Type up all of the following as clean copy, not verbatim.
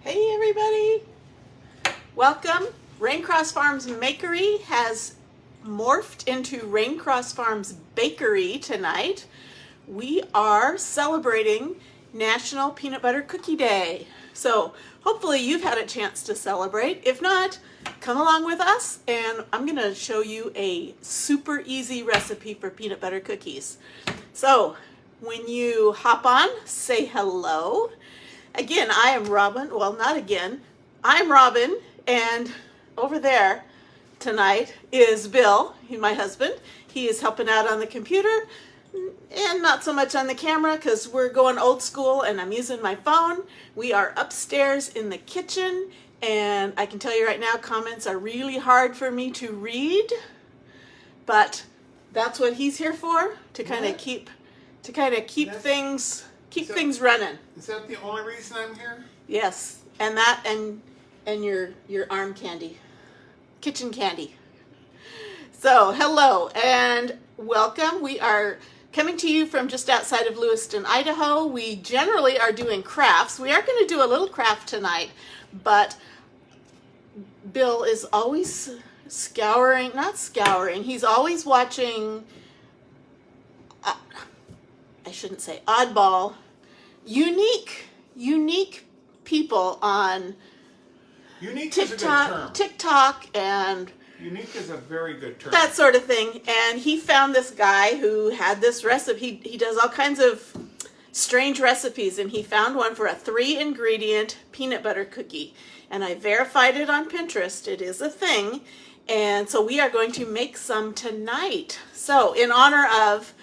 Hey everybody! Welcome. Raincross Farms Makery has morphed into Raincross Farms Bakery tonight. We are celebrating National Peanut Butter Cookie Day. So hopefully you've had a chance to celebrate. If not, come along with us and I'm going to show you a super easy recipe for peanut butter cookies. So when you hop on, say hello. Again, I am Robin. Well, not again. I'm Robin, and over there tonight is Bill, my husband. He is helping out on the computer and not so much on the camera because we're going old school and I'm using my phone. We are upstairs in the kitchen, and I can tell you right now, comments are really hard for me to read, but that's what he's here for, to kind of keep things running. Is that the only reason I'm here? Yes, and that and your arm candy, kitchen candy. So hello and welcome. We are coming to you from just outside of Lewiston, Idaho. We generally are doing crafts. We are going to do a little craft tonight, but Bill is always he's always watching, I shouldn't say oddball, unique people on TikTok and unique is a very good term. That sort of thing. And he found this guy who had this recipe. He does all kinds of strange recipes, and he found one for a 3-ingredient peanut butter cookie. And I verified it on Pinterest. It is a thing. And so we are going to make some tonight. So in honor of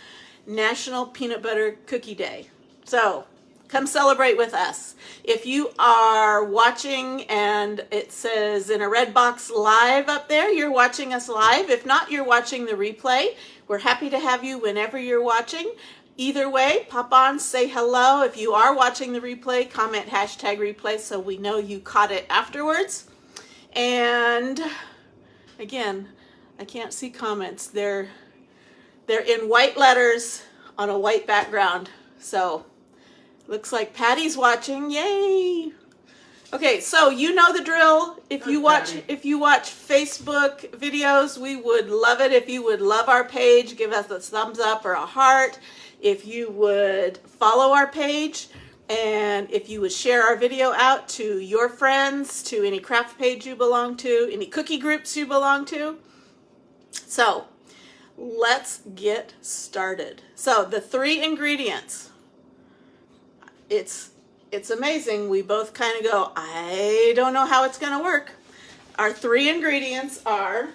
National Peanut Butter Cookie Day. So come celebrate with us. If you are watching and it says in a red box live up there, you're watching us live. If not, you're watching the replay. We're happy to have you whenever you're watching. Either way, pop on, say hello. If you are watching the replay, comment #replay so we know you caught it afterwards. And again, I can't see comments. They're in white letters on a white background. So looks like Patty's watching. Yay! Okay, so you know the drill. If you watch Facebook videos, we would love it if you would love our page, give us a thumbs up or a heart. If you would follow our page, and if you would share our video out to your friends, to any craft page you belong to, any cookie groups you belong to. So let's get started. So the 3 ingredients. It's amazing. We both kind of go, I don't know how it's going to work. Our 3 ingredients are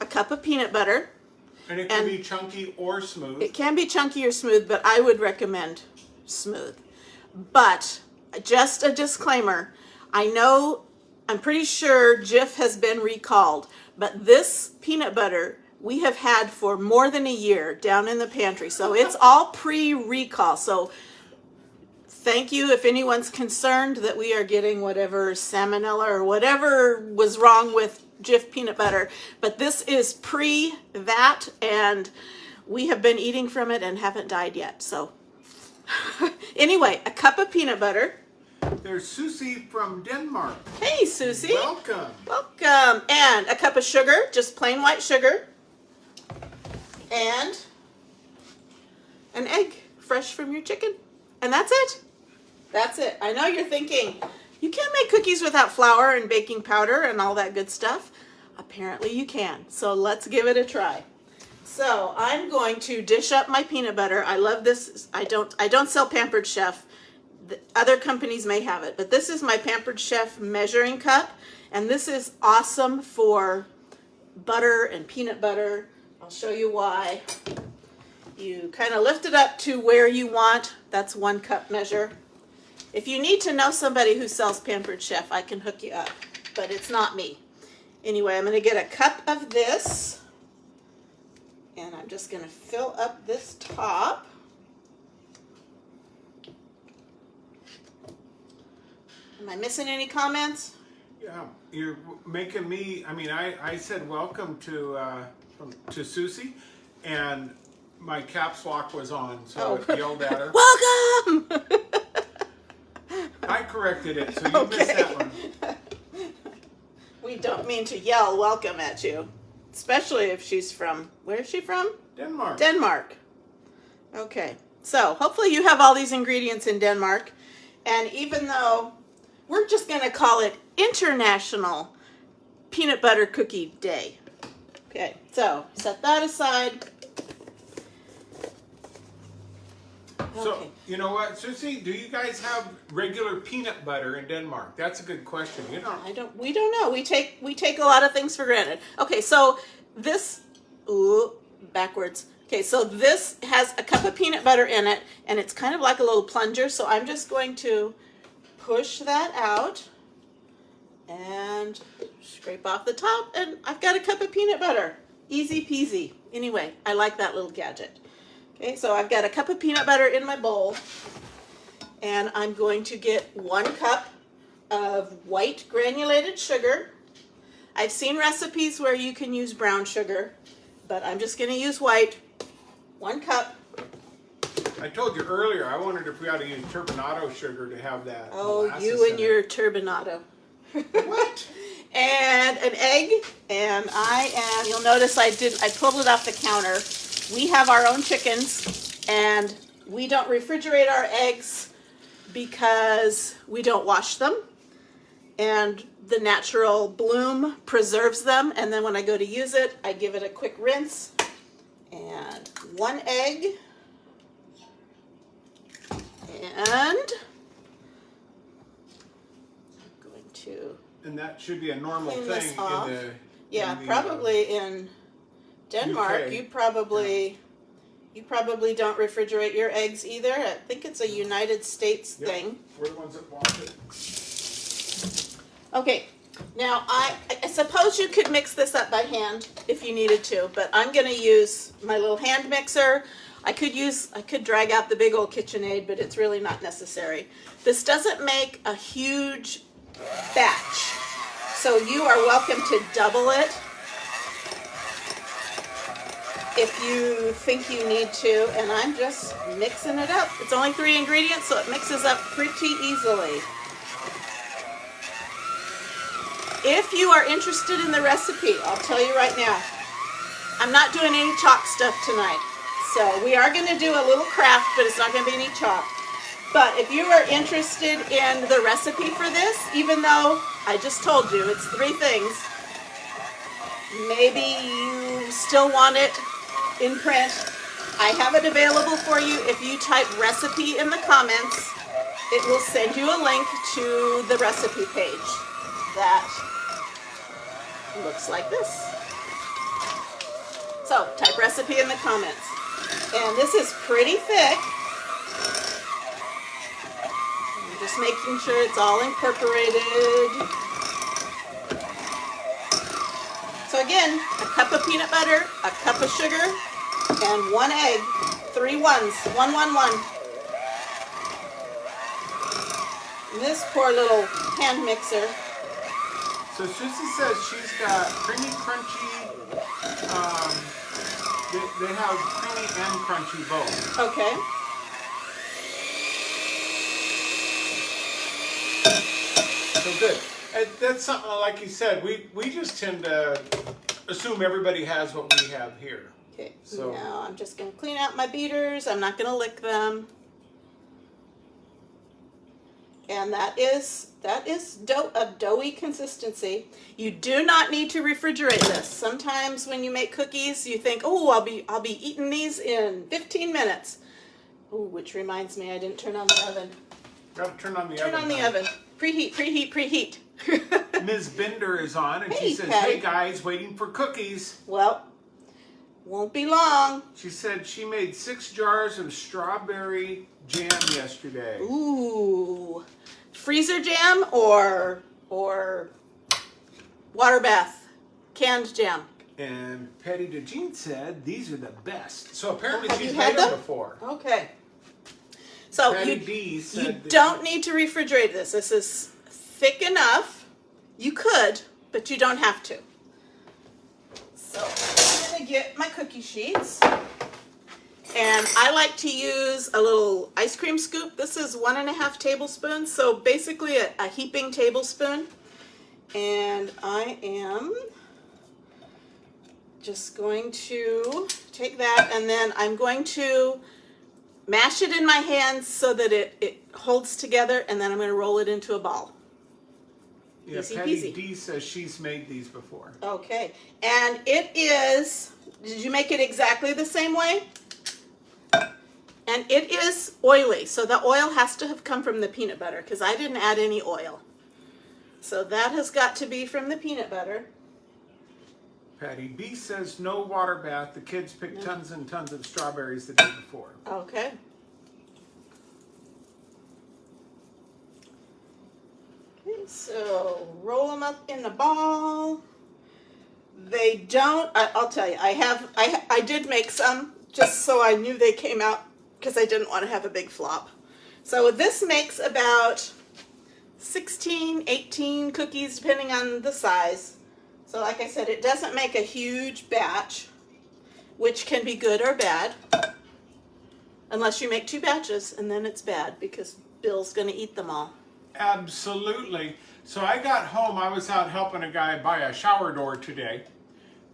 a cup of peanut butter. And it can be chunky or smooth. It can be chunky or smooth, but I would recommend smooth. But just a disclaimer, I'm pretty sure Jif has been recalled, but this peanut butter we have had for more than a year down in the pantry. So it's all pre-recall. So thank you if anyone's concerned that we are getting whatever salmonella or whatever was wrong with Jif peanut butter. But this is pre-that, and we have been eating from it and haven't died yet. So anyway, a cup of peanut butter. There's Susie from Denmark. Hey, Susie. Welcome. Welcome. And a cup of sugar, just plain white sugar. And an egg, fresh from your chicken. And that's it. That's it. I know you're thinking, you can't make cookies without flour and baking powder and all that good stuff. Apparently you can. So let's give it a try. So I'm going to dish up my peanut butter. I love this. I don't sell Pampered Chef. Other companies may have it, but this is my Pampered Chef measuring cup, and this is awesome for butter and peanut butter. I'll show you why. You kind of lift it up to where you want. That's 1 cup measure. If you need to know somebody who sells Pampered Chef, I can hook you up, but it's not me. Anyway, I'm going to get a cup of this, and I'm just going to fill up this top. Am I missing any comments? Yeah, you're making me. I mean, I said welcome to Susie, and my caps lock was on, so it yelled at her. Welcome. Hi, corrected it, so you missed that one. We don't mean to yell welcome at you, especially if she's from, where is she from? Denmark. Denmark. Okay, so hopefully you have all these ingredients in Denmark, and even though we're just going to call it International Peanut Butter Cookie Day. Okay, so set that aside. So, Okay. you know what, Susie, do you guys have regular peanut butter in Denmark? That's a good question. You know, We don't know. We take a lot of things for granted. Okay, so this, backwards. Okay, so this has a cup of peanut butter in it, and it's kind of like a little plunger, so I'm just going to push that out and scrape off the top, and I've got a cup of peanut butter. Easy peasy. Anyway, I like that little gadget. Okay, so I've got a cup of peanut butter in my bowl, and I'm going to get 1 cup of white granulated sugar. I've seen recipes where you can use brown sugar, but I'm just going to use white. 1 cup. I told you earlier, I wondered if we ought to use turbinado sugar to have that. Oh, molasses you and in your it. turbinado. What? And an egg, and you'll notice I pulled it off the counter. We have our own chickens, and we don't refrigerate our eggs because we don't wash them. And the natural bloom preserves them, and then when I go to use it, I give it a quick rinse. And 1 egg. And I'm going to, And that should be a normal Clean thing this off. in the. yeah, in the, probably in Denmark, UK. you probably don't refrigerate your eggs either. I think it's a United States Yep. thing. We're the ones that wash it. Okay, now I suppose you could mix this up by hand if you needed to, but I'm going to use my little hand mixer. I could drag out the big old KitchenAid, but it's really not necessary. This doesn't make a huge batch, so you are welcome to double it if you think you need to, and I'm just mixing it up. It's only 3 ingredients, so it mixes up pretty easily. If you are interested in the recipe, I'll tell you right now, I'm not doing any chalk stuff tonight. So we are going to do a little craft, but it's not going to be any chalk. But if you are interested in the recipe for this, even though I just told you it's 3 things, maybe you still want it in print, I have it available for you. If you type recipe in the comments, it will send you a link to the recipe page that looks like this. So type recipe in the comments. And this is pretty thick. I'm just making sure it's all incorporated. So again, a cup of peanut butter, a cup of sugar, and 1 egg. 3 ones. 1, 1, 1. And this poor little hand mixer. So Susie says she's got creamy, crunchy. They have creamy and crunchy both. Okay. So good. And that's something like you said. We just tend to assume everybody has what we have here. Okay. So- Now I'm just going to clean out my beaters. I'm not going to lick them. And that is a doughy consistency. You do not need to refrigerate this. Sometimes when you make cookies, you think, "Oh, I'll be eating these in 15 minutes." Oh, which reminds me, I didn't turn on the oven. Got to turn on the Turn oven. on the huh? oven. Preheat, preheat, preheat. Ms. Bender is on, and Hey, she says, Patty. "Hey guys, waiting for cookies." Well, won't be long. She said she made 6 jars of strawberry jam yesterday. Ooh, freezer jam or water bath, canned jam. And Patty DeJean said these are the best. So apparently Have she's you had made them them? before. Okay. So Patty you D said you that don't need to refrigerate this. This is thick enough. You could, but you don't have to. So I'm gonna get my cookie sheets, And I like to use a little ice cream scoop. This is 1.5 tablespoons, so basically a heaping tablespoon. And I am just going to take that, and then I'm going to mash it in my hands so that it holds together, and then I'm going to roll it into a ball. Yeah, Easy Patty peasy. D says she's made these before. Okay, and it is, did you make it exactly the same way? And it is oily, so the oil has to have come from the peanut butter because I didn't add any oil. So that has got to be from the peanut butter. Patty B says no water bath. The kids picked tons and tons of strawberries the day before. Okay. Okay, so roll them up in the ball. They don't, I'll tell you, I did make some just so I knew they came out because I didn't want to have a big flop. So this makes about 16, 18 cookies depending on the size. So like I said, it doesn't make a huge batch, which can be good or bad. Unless you make 2 batches, and then it's bad because Bill's going to eat them all. Absolutely. So I got home. I was out helping a guy buy a shower door today.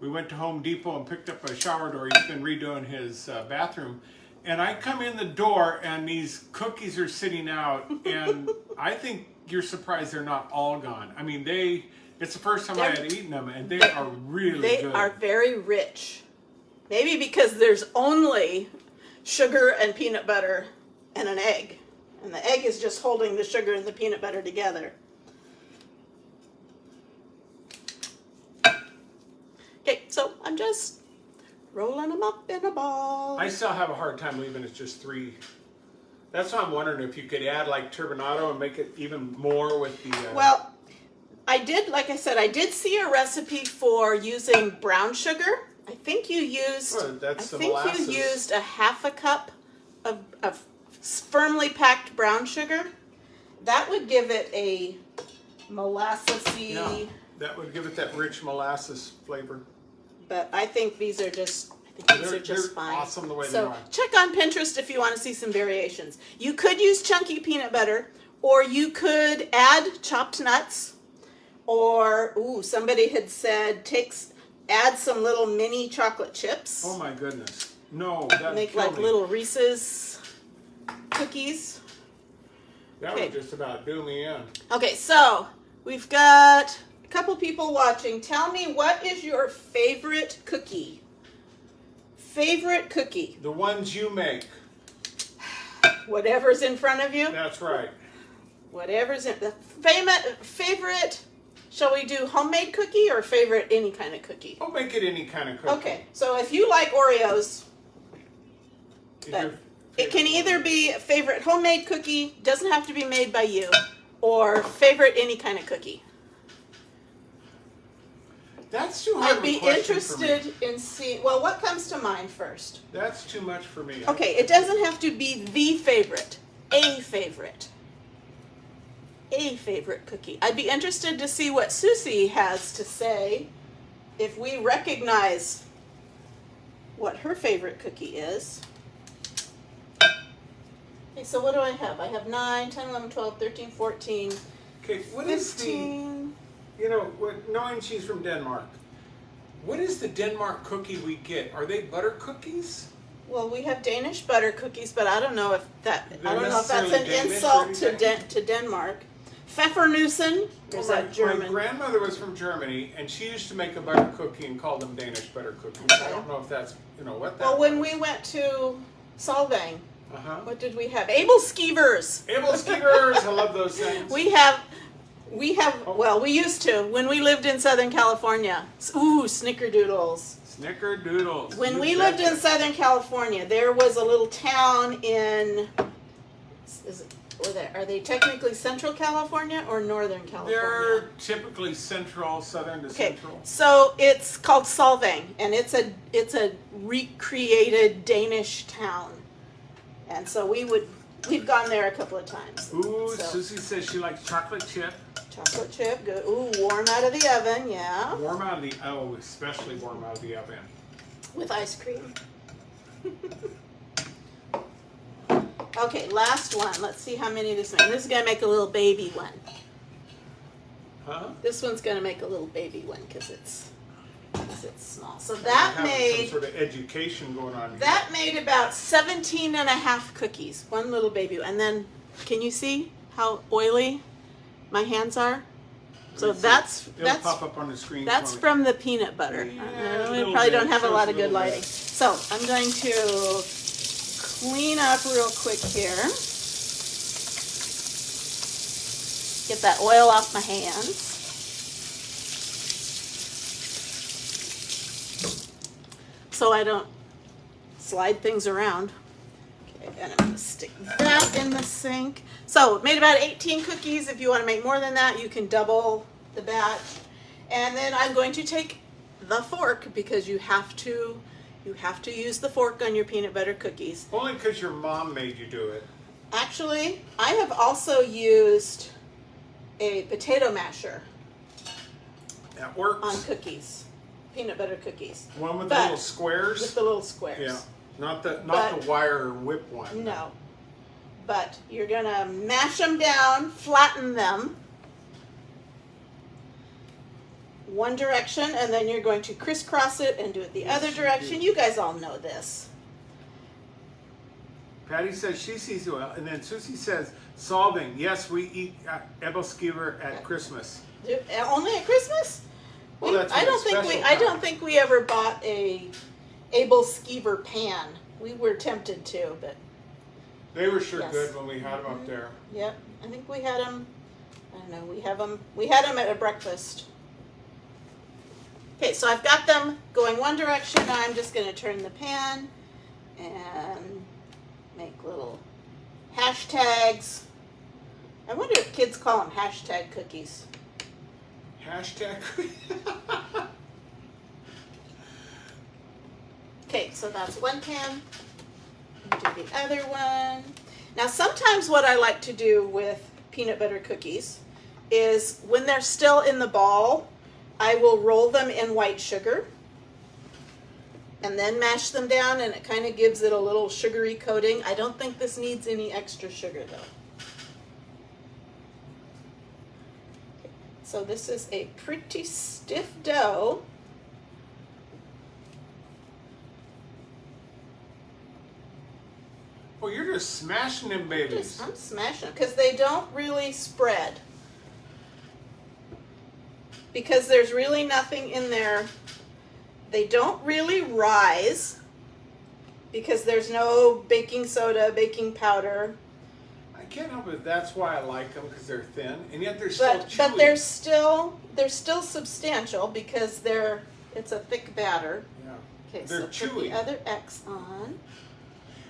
We went to Home Depot and picked up a shower door. He's been redoing his bathroom. And I come in the door and these cookies are sitting out. And I think you're surprised they're not all gone. I mean, it's the first time I had eaten them, and they are really good. They are very rich. Maybe because there's only sugar and peanut butter and an egg. And the egg is just holding the sugar and the peanut butter together. Okay, so I'm just rolling them up in a ball. I still have a hard time believing it's just 3. That's why I'm wondering if you could add like turbinado and make it even more with the... Well, I did, like I said, I did see a recipe for using brown sugar. I think you used, molasses. you used a 1/2 cup of firmly packed brown sugar. That would give it a molassesy. Yeah, that would give it that rich molasses flavor. But I think these are just, They're fine. awesome the way they So are. check on Pinterest if you want to see some variations. You could use chunky peanut butter, or you could add chopped nuts, or somebody had said add some little mini chocolate chips. Oh my goodness. No, that Make like little Reese's cookies. That would just about do me in. Okay, so we've got a couple people watching. Tell me, what is your favorite cookie? Favorite cookie? The ones you make. Whatever's in front of you? That's right. Whatever's in the favorite. Shall we do homemade cookie or favorite any kind of cookie? I'll make it any kind of cookie. Okay, so if you like Oreos, it can either be favorite homemade cookie, doesn't have to be made by you, or favorite any kind of cookie. That's too hard I'd be of a question for me. interested in seeing, well, what comes to mind first? That's too much for me. Okay, it doesn't have to be the favorite, a favorite. A favorite cookie. I'd be interested to see what Susie has to say if we recognize what her favorite cookie is. Okay, so what do I have? I have 9, 10, 11, 12, 13, 14, Okay, what is 15. knowing she's from Denmark, what is the Denmark cookie we get? Are they butter cookies? Well, we have Danish butter cookies, but I don't know if that's necessarily an Danish insult or anything? to Denmark. Pfeffernussen, is that German? My grandmother was from Germany, and she used to make a butter cookie and call them Danish butter cookies. I don't know if that's, what that Well, when was. we went to Solvang, Uh-huh. what did we have? Abel Skeevers. Able Skeevers, I love those things. We have, well, we used to, when we lived in Southern California. Ooh, Snickerdoodles. Snickerdoodles. When You we lived in betcha. Southern California, there was a little town in, are they technically Central California or Northern California? They're typically central, southern to Okay, central. so it's called Solvang, and it's a recreated Danish town, and so we've gone there a couple of times. Ooh, So, Susie says she likes chocolate chip. chocolate chip, good. Ooh, warm out of the oven, yeah, Warm out of the, especially warm out of the oven. with ice cream. Okay, last one. Let's see how many this makes. This is going to make a little baby one. Huh? This one's going to make a little baby one because it's small. So We're that having made some sort of education going on here. that made about 17 and a half cookies. One little baby. And then, can you see how oily my hands are? So Let's see. that's It'll pop up on the screen. that's for me. from the peanut butter. Yeah, a We little probably bit. don't have a Shows lot a of good little bit. lighting. So I'm going to clean up real quick here. Get that oil off my hands. So I don't slide things around. Okay, and I'm gonna stick that in the sink. So made about 18 cookies. If you want to make more than that, you can double the batch. And then I'm going to take the fork because you have to use the fork on your peanut butter cookies. Only because your mom made you do it. Actually, I have also used a potato masher That works. on cookies, peanut butter cookies. One with But- the little squares. With the little squares. Yeah. Not the But- wire whip one. No. But you're going to mash them down, flatten them one direction, and then you're going to crisscross it and do it the other direction. You guys all know this. Patty says she sees well, and then Susie says solving. Yes, we eat Ebelskiver at Christmas. Only at Christmas? Well, that's I a don't think special I don't time. think we ever bought a Abel Skeever pan. We were tempted to, but They were sure Yes. good when we had them up there. yep, I think we had them. I don't know. We had them at a breakfast. Okay, so I've got them going one direction. Now I'm just going to turn the pan and make little hashtags. I wonder if kids call them hashtag cookies. Hashtag. Okay, so that's one pan. Do the other one. Now, sometimes what I like to do with peanut butter cookies is when they're still in the ball, I will roll them in white sugar and then mash them down, and it kind of gives it a little sugary coating. I don't think this needs any extra sugar though. So this is a pretty stiff dough. Well, you're just smashing them babies. I'm smashing them because they don't really spread. Because there's really nothing in there. They don't really rise because there's no baking soda, baking powder. I can't help it. That's why I like them, because they're thin, and yet they're still chewy. But they're still substantial because it's a thick batter. Yeah. Okay, They're so put chewy. the other X on.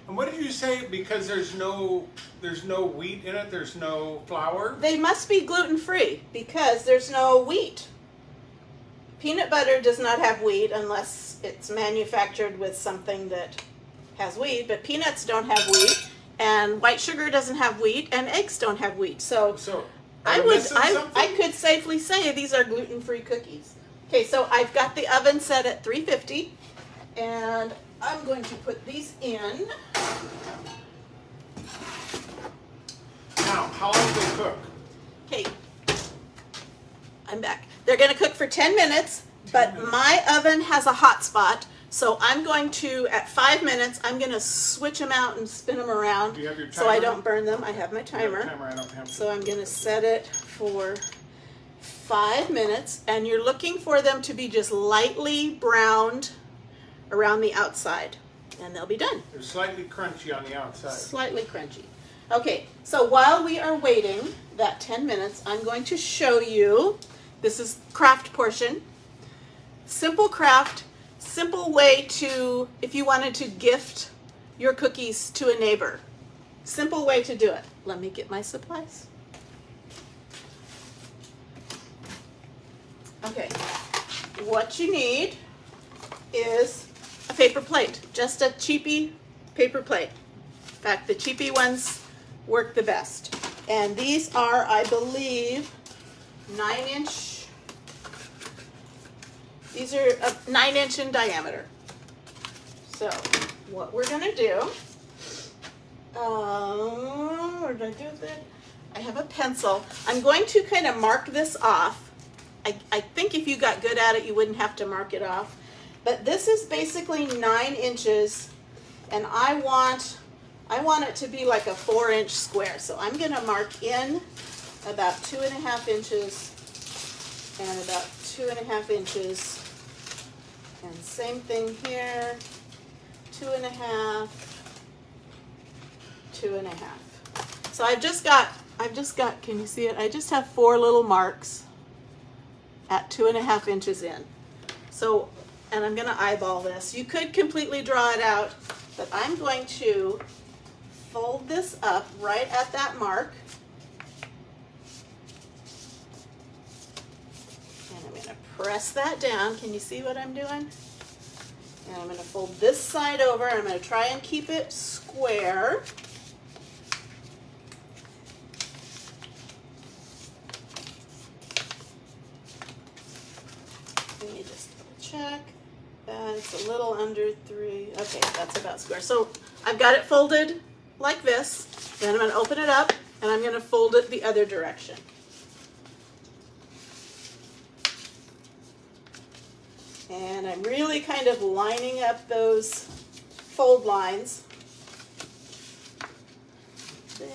And what did you say? Because there's no wheat in it. There's no flour. They must be gluten-free because there's no wheat. Peanut butter does not have wheat unless it's manufactured with something that has wheat, but peanuts don't have wheat, and white sugar doesn't have wheat, and eggs don't have wheat. So Are we missing something? I could safely say these are gluten-free cookies. Okay, so I've got the oven set at 350, and I'm going to put these in. Now, how long do they cook? Okay, I'm back. They're going to cook for 10 minutes, but my oven has a hot spot, so I'm going to, at 5 minutes, I'm going to switch them out and spin them around Do you have your so I timer? don't burn them. I have my You have a timer. timer. I don't have. So I'm going to set it for 5 minutes, and you're looking for them to be just lightly browned around the outside, and they'll be done. They're slightly crunchy on the outside. Slightly crunchy. Okay, so while we are waiting that 10 minutes, I'm going to show you, this is craft portion. Simple craft, simple way to, if you wanted to gift your cookies to a neighbor. Simple way to do it. Let me get my supplies. Okay, what you need is a paper plate, just a cheapy paper plate. In fact, the cheapy ones work the best. And these are, I believe, 9-inch. These are 9-inch in diameter. So what we're gonna do Where did I do that? I have a pencil. I'm going to kind of mark this off. I think if you got good at it, you wouldn't have to mark it off. But this is basically 9 inches, and I want it to be like a 4-inch square. So I'm going to mark in about 2.5 inches and about 2.5 inches. And same thing here, 2.5, 2.5. So I've just got, can you see it? I just have 4 little marks at 2.5 inches in. So, and I'm going to eyeball this. You could completely draw it out, but I'm going to fold this up right at that mark. And I'm going to press that down. Can you see what I'm doing? And I'm going to fold this side over. I'm going to try and keep it square. Let me just check. It's a little under 3. Okay, that's about square. So I've got it folded like this. Then I'm going to open it up and I'm going to fold it the other direction. And I'm really kind of lining up those fold lines. There.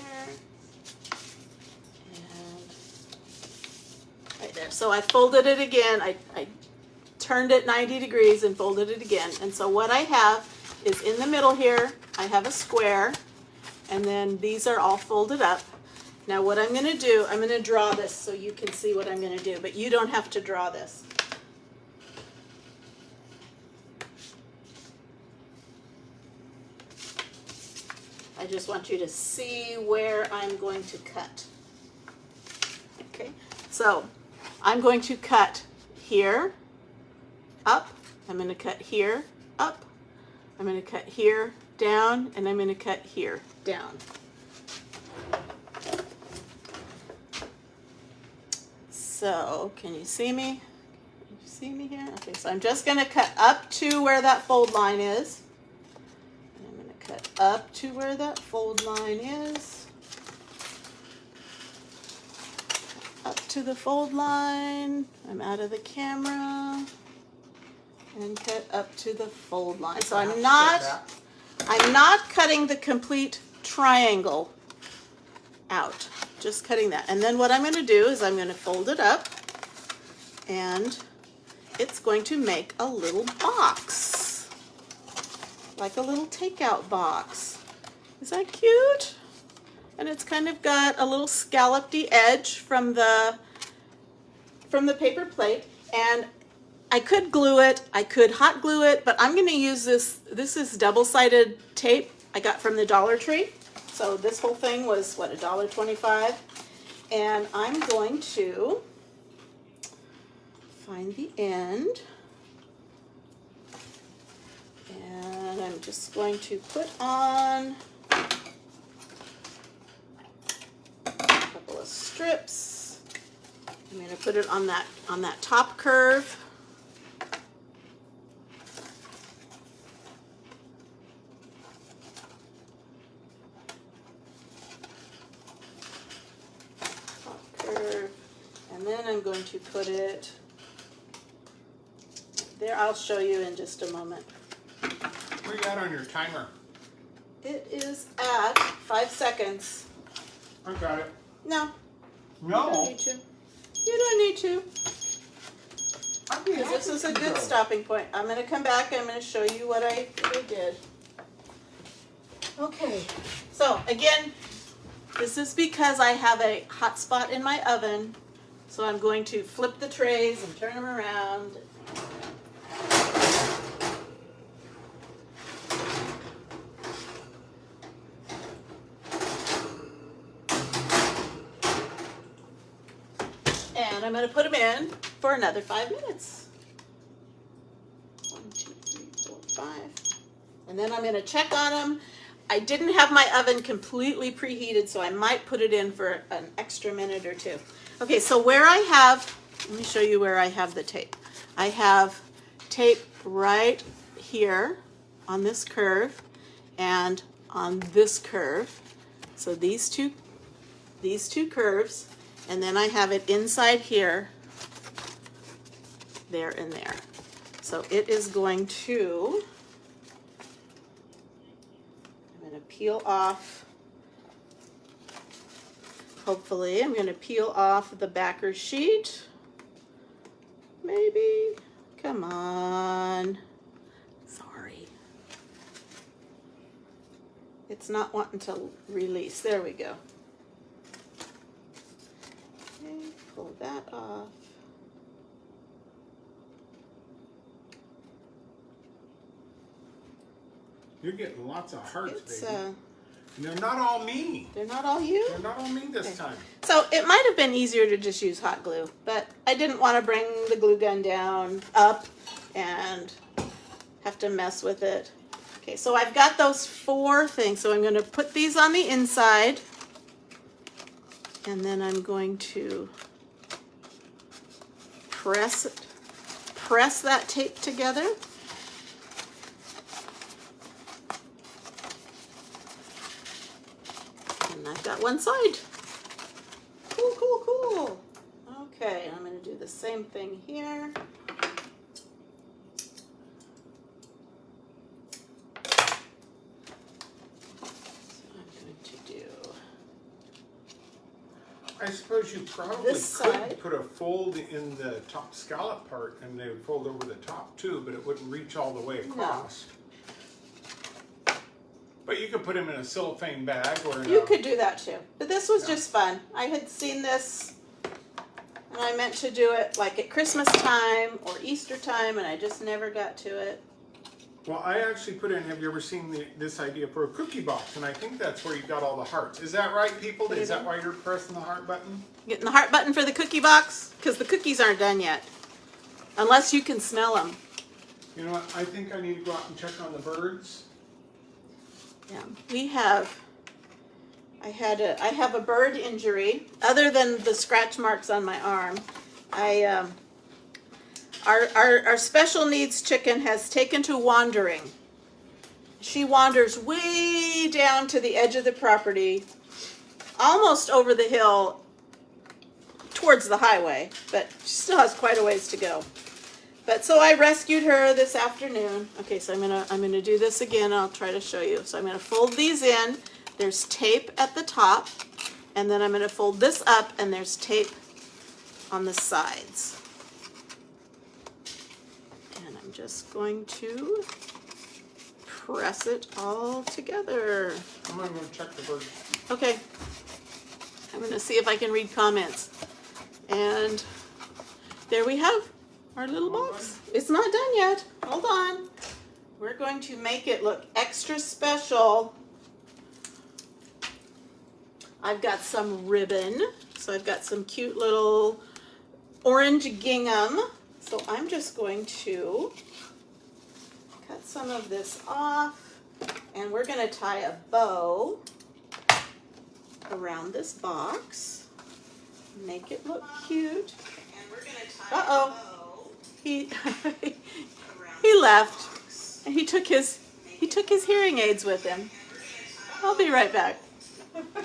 And right there. So I folded it again. I turned it 90 degrees and folded it again. And so what I have is in the middle here, I have a square, and then these are all folded up. Now what I'm going to do, I'm going to draw this so you can see what I'm going to do, but you don't have to draw this. I just want you to see where I'm going to cut. Okay, so I'm going to cut here, up, I'm going to cut here, up, I'm going to cut here, down, and I'm going to cut here, down. So, can you see me? Can you see me here? Okay, so I'm just going to cut up to where that fold line is. And I'm going to cut up to where that fold line is. Up to the fold line. I'm out of the camera. And cut up to the fold line. So I'm not cutting the complete triangle out. Just cutting that. And then what I'm going to do is I'm going to fold it up, and it's going to make a little box. Like a little takeout box. Is that cute? And it's kind of got a little scallopy edge from the paper plate, and I could glue it, I could hot glue it, but I'm going to use this. This is double-sided tape I got from the Dollar Tree. So this whole thing was, what, $1.25? And I'm going to find the end. And I'm just going to put on a couple of strips. I'm going to put it on that top curve. And then I'm going to put it there. I'll show you in just a moment. Where you at on your timer? It is at 5 seconds. I got it. No. No. You don't need to. You don't need to. Because this is a good stopping point. I'm going to come back and I'm going to show you what I did. Okay. So again, this is because I have a hot spot in my oven. So I'm going to flip the trays and turn them around. And I'm going to put them in for another 5 minutes. 1, 2, 3, 4, 5. And then I'm going to check on them. I didn't have my oven completely preheated, so I might put it in for an extra minute or two. Okay, so where I have, let me show you where I have the tape. I have tape right here on this curve, and on this curve. So these two curves, and then I have it inside here, there and there. So it is going to, I'm going to peel off, hopefully I'm going to peel off the backer sheet. Maybe, come on, sorry. It's not wanting to release, there we go. Okay, pull that off. You're getting lots of hearts, It's, baby. And they're not all me. They're not all you? They're not all me this time. So it might have been easier to just use hot glue, but I didn't want to bring the glue gun down, up, and have to mess with it. Okay, so I've got those 4 things. So I'm going to put these on the inside, and then I'm going to press that tape together. And I've got one side. Cool, cool, cool. Okay, I'm going to do the same thing here. I suppose you probably This could side. put a fold in the top scallop part and they would fold over the top too, but it wouldn't reach all the way across. But you could put them in a cellophane bag or in You a, could do that too. But this was just fun. I had seen this and I meant to do it like at Christmas time or Easter time and I just never got to it. well, I actually put in, have you ever seen this idea for a cookie box? And I think that's where you got all the hearts. Is that right, people? Put it Is that in. why you're pressing the heart button? Getting the heart button for the cookie box because the cookies aren't done yet. Unless you can smell them. You know what? I think I need to go out and check on the birds. Yeah, we have. I have a bird injury. Other than the scratch marks on my arm, our special needs chicken has taken to wandering. She wanders way down to the edge of the property, almost over the hill towards the highway, but she still has quite a ways to go. But so I rescued her this afternoon. Okay, so I'm gonna do this again. I'll try to show you. So I'm gonna fold these in. There's tape at the top, and then I'm gonna fold this up, and there's tape on the sides. And I'm just going to press it all together. I'm gonna go check the birds. Okay. I'm gonna see if I can read comments. And there we have our little box. It's not done yet. Hold on. We're going to make it look extra special. I've got some ribbon. So I've got some cute little orange gingham. So I'm just going to cut some of this off. And we're going to tie a bow around this box. Make it look cute. And we're going to tie a bow. He left, and he took his hearing aids with him. I'll be right back. That's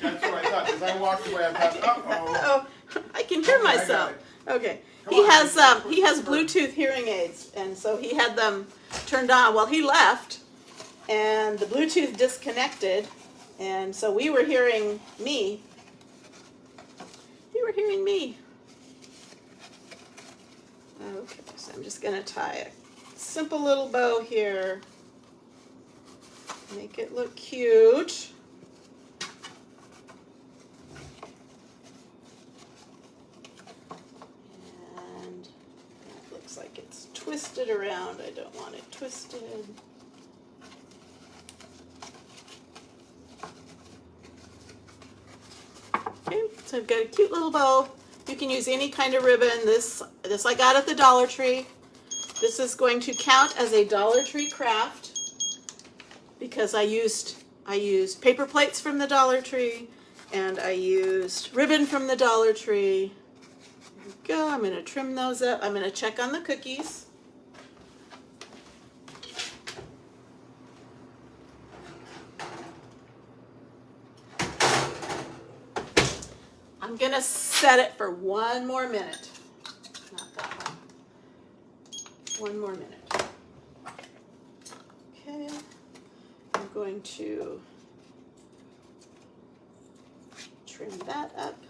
what I thought. As I walked away, I thought, uh-oh. Oh, I can hear myself. Okay, he has Bluetooth hearing aids, and so he had them turned on. Well, he left, and the Bluetooth disconnected, and so we were hearing me. You were hearing me. Okay, so I'm just going to tie a simple little bow here. Make it look cute. And it looks like it's twisted around. I don't want it twisted. Okay, so I've got a cute little bow. You can use any kind of ribbon. This I got at the Dollar Tree. This is going to count as a Dollar Tree craft because I used paper plates from the Dollar Tree and I used ribbon from the Dollar Tree. There we go. I'm going to trim those up. I'm going to check on the cookies. I'm gonna set it for 1 more minute. Not that one. 1 more minute. Okay. I'm going to trim that up.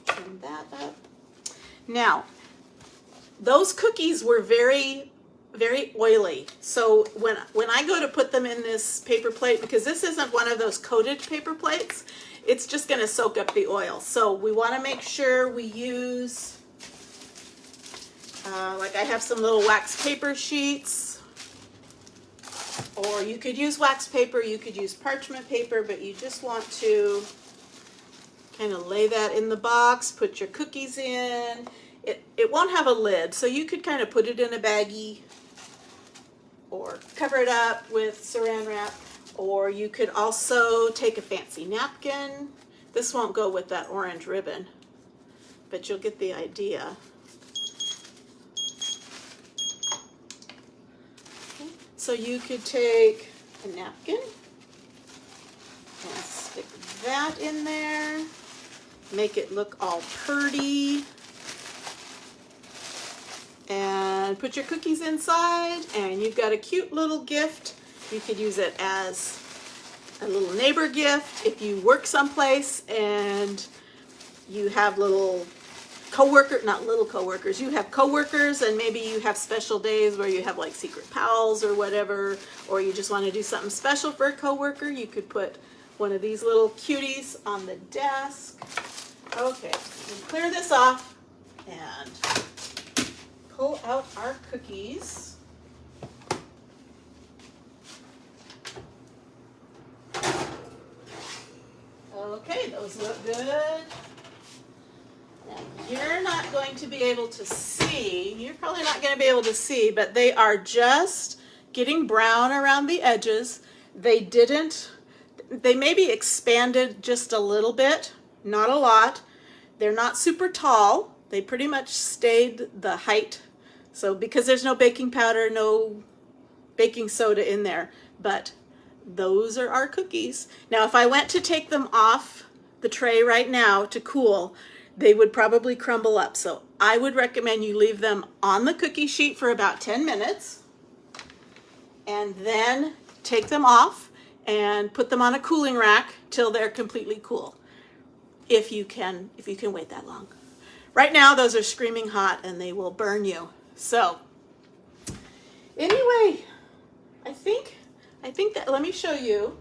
Trim that up. Now, those cookies were very oily. So when I go to put them in this paper plate, because this isn't one of those coated paper plates, it's just going to soak up the oil. So we want to make sure we use, like I have some little wax paper sheets, or you could use wax paper, you could use parchment paper, but you just want to kind of lay that in the box, put your cookies in. It won't have a lid, so you could kind of put it in a baggie or cover it up with saran wrap, or you could also take a fancy napkin. This won't go with that orange ribbon, but you'll get the idea. Okay. So you could take a napkin and stick that in there, make it look all pretty, and put your cookies inside, and you've got a cute little gift. You could use it as a little neighbor gift if you work someplace and you have little not little coworkers, you have coworkers, and maybe you have special days where you have like secret pals or whatever, or you just want to do something special for a coworker. You could put one of these little cuties on the desk. Okay, we'll clear this off and pull out our cookies. Okay, those look good. Now, you're not going to be able to see, you're probably not going to be able to see, but they are just getting brown around the edges. They maybe expanded just a little bit, not a lot. They're not super tall. They pretty much stayed the height. So because there's no baking powder, no baking soda in there, but those are our cookies. Now, if I went to take them off the tray right now to cool, they would probably crumble up. So I would recommend you leave them on the cookie sheet for about 10 minutes and then take them off and put them on a cooling rack till they're completely cool. If you can wait that long. Right now, those are screaming hot and they will burn you. So anyway, I think that, let me show you.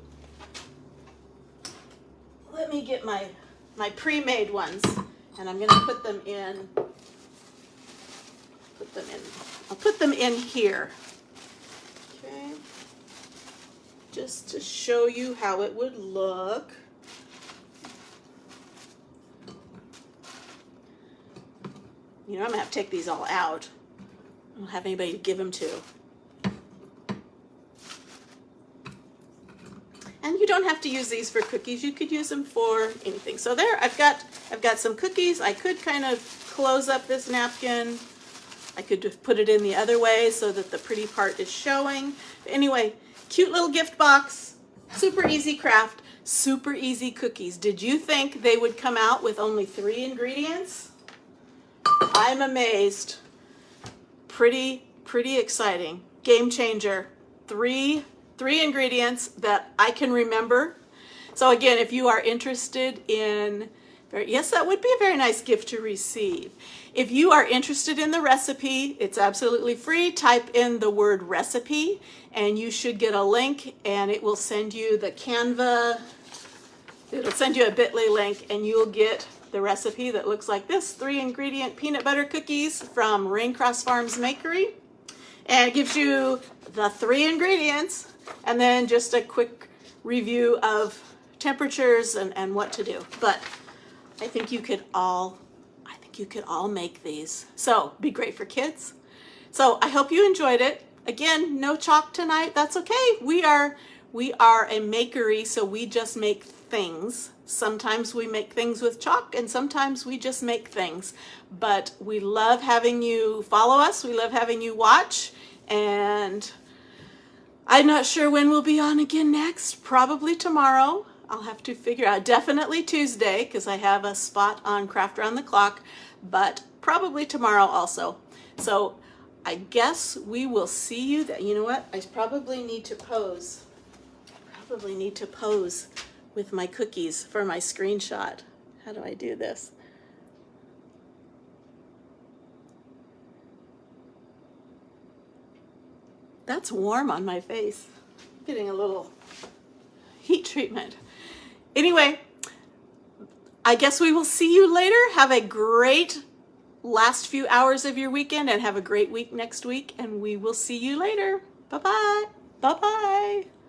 Let me get my pre-made ones, and I'm going to put them in. I'll put them in here. Okay. Just to show you how it would look. You know, I'm going to have to take these all out. I don't have anybody to give them to. And you don't have to use these for cookies. You could use them for anything. So there, I've got some cookies. I could kind of close up this napkin. I could just put it in the other way so that the pretty part is showing. But anyway, cute little gift box. Super easy craft. Super easy cookies. Did you think they would come out with only 3 ingredients? I'm amazed. Pretty exciting. Game changer. Three ingredients that I can remember. So again, if you are interested in, yes, that would be a very nice gift to receive. If you are interested in the recipe, it's absolutely free. Type in the word recipe and you should get a link, and it will send you the Canva, it'll send you a bit.ly link, and you'll get the recipe that looks like this: 3 ingredient peanut butter cookies from Raincross Farms Bakery. And it gives you the 3 ingredients and then just a quick review of temperatures and what to do. But I think you could all make these. So be great for kids. So I hope you enjoyed it. Again, no chalk tonight. That's okay. We are a makery, so we just make things. Sometimes we make things with chalk, and sometimes we just make things. But we love having you follow us. We love having you watch. And I'm not sure when we'll be on again next. Probably tomorrow. I'll have to figure out. Definitely Tuesday, because I have a spot on Craft Around the Clock, but probably tomorrow also. So I guess we will see you. You know what? I probably need to pose. With my cookies for my screenshot. How do I do this? That's warm on my face. I'm getting a little heat treatment. Anyway, I guess we will see you later. Have a great last few hours of your weekend and have a great week next week. And we will see you later. Bye-bye. Bye-bye.